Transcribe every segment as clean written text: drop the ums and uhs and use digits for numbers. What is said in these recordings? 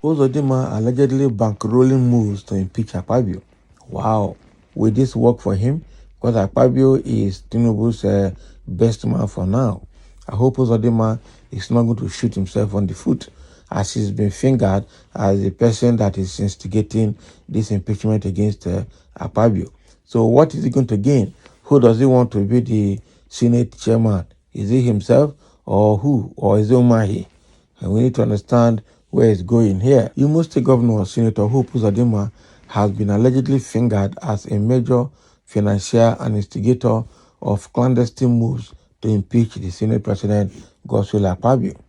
Uzodinma allegedly bankrolling moves to impeach Akpabio. Wow. Will this work for him? Because Akpabio is Tinubu's best man for now. I hope Uzodinma is not going to shoot himself on the foot, as he's been fingered as the person that is instigating this impeachment against Akpabio. So what is he going to gain? Who does he want to be the Senate chairman? Is he himself or who? Or is it Umahi? And we need to understand where it's going here. Imo State Governor Senator Hope Uzodinma has been allegedly fingered as a major financier and instigator of clandestine moves to impeach the Senate President Godswill Akpabio.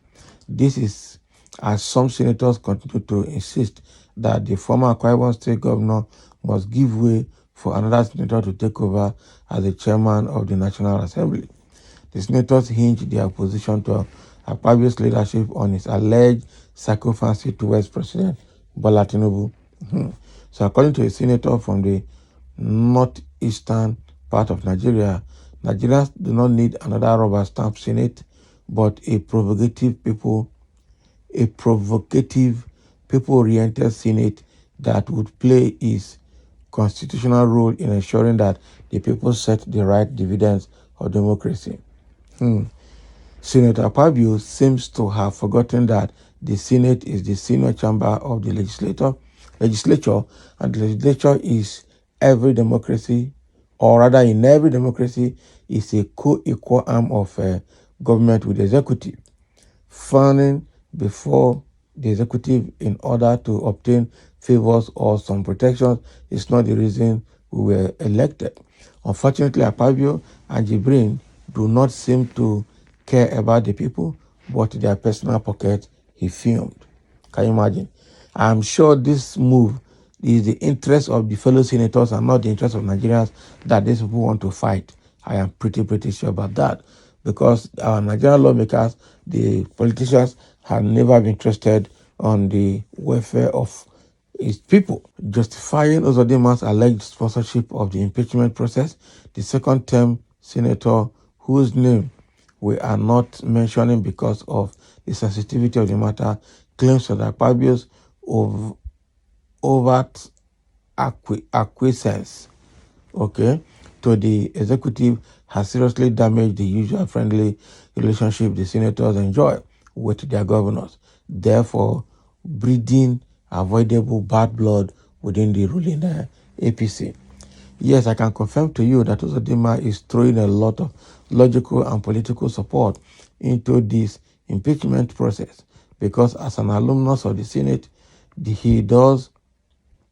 This is as some senators continue to insist that the former Akwa State Governor must give way for another senator to take over as the chairman of the National Assembly. The senators hinged their opposition to Akpabio's leadership on his alleged sycophancy towards President Bola Tinubu. So according to a senator from the northeastern part of Nigeria, Nigerians do not need another rubber stamp Senate, but a provocative, people-oriented Senate that would play its constitutional role in ensuring that the people set the right dividends of democracy. Senator Akpabio seems to have forgotten that the Senate is the senior chamber of the legislature, and the legislature is every democracy, or rather in every democracy, is a co-equal arm of government with the executive. Fanning before the executive in order to obtain favors or some protections is not the reason we were elected. Unfortunately, Akpabio and Jibrin do not seem to care about the people, but their personal pocket he filmed. Can you imagine? I'm sure this move is the interest of the fellow senators and not the interest of Nigerians that these people want to fight. I am pretty sure about that, because our Nigerian lawmakers, the politicians, have never been interested on the welfare of its people. Justifying Uzodinma's alleged sponsorship of the impeachment process, the second-term senator, whose name we are not mentioning because of the sensitivity of the matter, claims that Akpabio's overt acquiescence, to the executive has seriously damaged the usual friendly relationship the senators enjoy with their governors, therefore breeding avoidable bad blood within the ruling APC. Yes, I can confirm to you that Uzodinma is throwing a lot of logical and political support into this impeachment process, because as an alumnus of the Senate, he does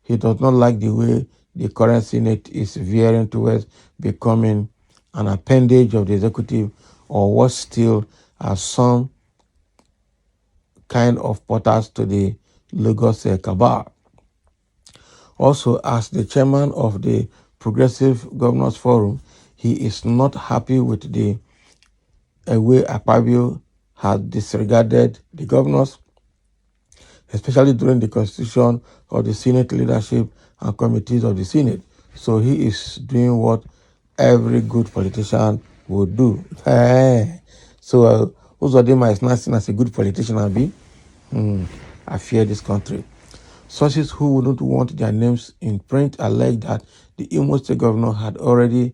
not like the way the current Senate is veering towards becoming an appendage of the executive, or what still are some kind of porters to the Lagos cabal. Also, as the chairman of the Progressive Governors Forum, he is not happy with the way Akpabio has disregarded the governors, especially during the constitution of the Senate leadership and committees of the Senate. So he is doing what every good politician would do. So Uzodinma is not seen as a good politician, Abi. I fear this country. Sources who wouldn't want their names in print allege that the Imo State governor had already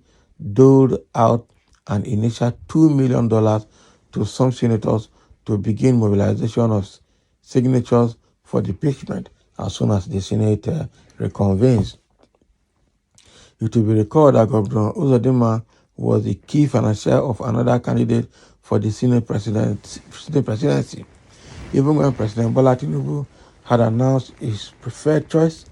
doled out an initial $2 million to some senators to begin mobilization of signatures for the impeachment as soon as the Senate reconvenes. It will be recalled that Governor Uzodinma was the key financier of another candidate for the Senate presidency. Even when President Bola Tinubu had announced his preferred choice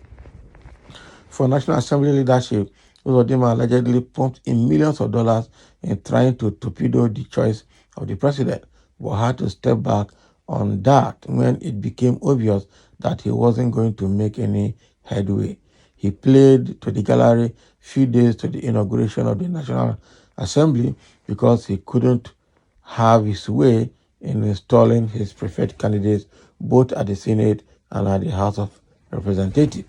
for National Assembly leadership, Uzodinma allegedly pumped in millions of dollars in trying to torpedo the choice of the president, but had to step back on that when it became obvious that he wasn't going to make any headway. He played to the gallery few days to the inauguration of the National Assembly because he couldn't have his way in installing his preferred candidates both at the Senate and at the House of Representatives.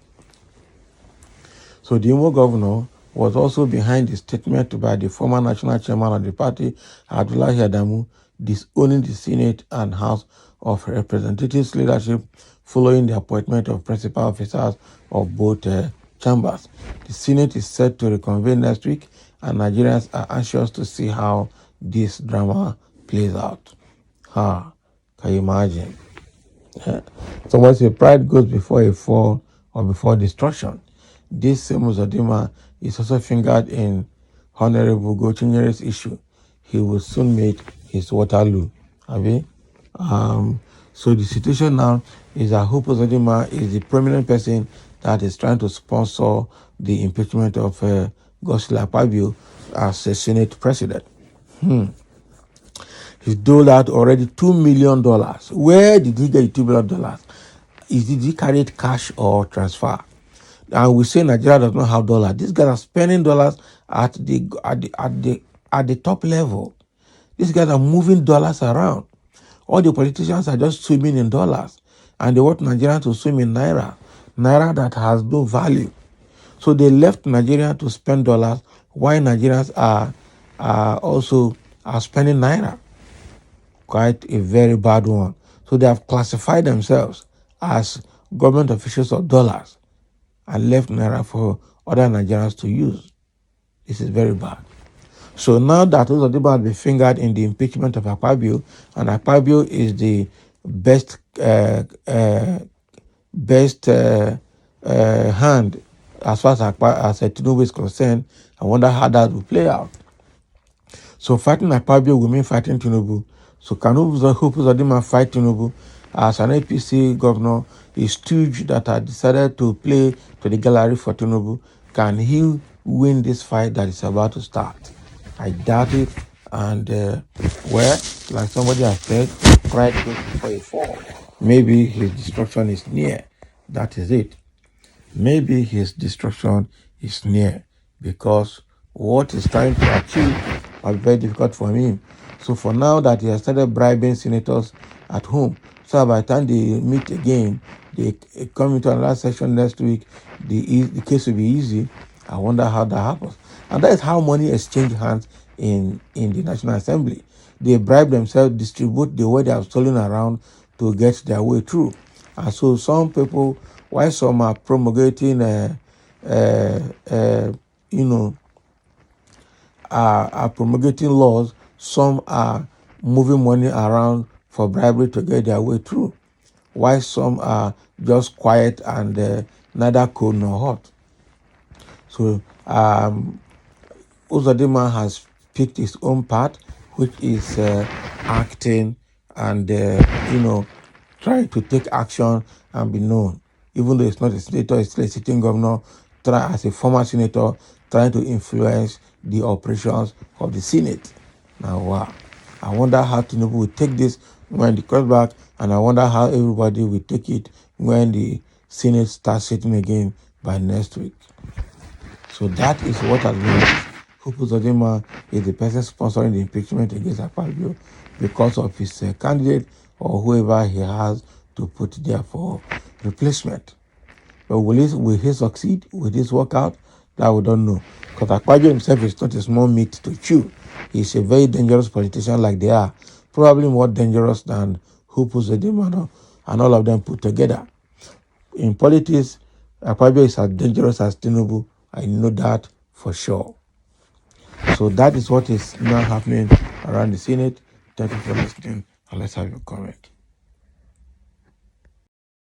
So the Imo governor was also behind the statement by the former national chairman of the party, Abdullahi Adamu, disowning the Senate and House of Representatives leadership following the appointment of principal officers of both chambers. The Senate is set to reconvene next week, and Nigerians are anxious to see how this drama plays out. Can you imagine? Someone say pride goes before a fall or before destruction. This same Uzodinma is also fingered in Honorable Gochinyere's issue. He will soon meet his Waterloo. Abi? So the situation now is that Hope Uzodinma is the prominent person that is trying to sponsor the impeachment of Godswill Akpabio as a Senate president. He's doled out already $2 million. Where did he get the $2 million? Did he carry it cash or transfer? And we say Nigeria does not have dollars. These guys are spending dollars at the top level. These guys are moving dollars around. All the politicians are just swimming in dollars, and they want Nigeria to swim in naira that has no value. So they left Nigeria to spend dollars, while Nigerians are also spending naira. Quite a very bad one. So they have classified themselves as government officials of dollars and left naira for other Nigerians to use. This is very bad. So now that Uzodinma has been fingered in the impeachment of Akpabio, and Akpabio is the best hand as far as Tinubu is concerned, I wonder how that will play out. So fighting Akpabio will mean fighting Tinubu. So can Hope Uzodinma fight Tinubu as an APC governor, a stooge that had decided to play to the gallery for Tinubu? Can he win this fight that is about to start? I doubt it. And like somebody has said, pride goes before a fall. Maybe his destruction is near. That is it. Maybe his destruction is near, because what he's trying to achieve are very difficult for him. So for now that he has started bribing senators at home, so by the time they meet again, they come into another session next week, the case will be easy. I wonder how that happens. And that is how money exchange hands in the National Assembly. They bribe themselves, distribute the way they have stolen around to get their way through. And so some people, while some are promulgating, are promulgating laws, some are moving money around for bribery to get their way through, while some are just quiet and neither cold nor hot. So Uzodinma has picked his own path, which is acting and trying to take action and be known. Even though it's not a senator, it's still a sitting governor, as a former senator, trying to influence the operations of the Senate. Now, wow. I wonder how Tinubu will take this when he comes back, and I wonder how everybody will take it when the Senate starts sitting again by next week. So that is what has been. Uzodinma is the person sponsoring the impeachment against Akpabio because of his candidate or whoever he has to put there for replacement. But will he succeed? Will this work out? That we don't know. Because Akpabio himself is not a small meat to chew. He's a very dangerous politician like they are. Probably more dangerous than Uzodinma and all of them put together. In politics, Akpabio is as dangerous as Tinubu. I know that for sure. So that is what is now happening around the Senate. Thank you for listening, and let's have your comment.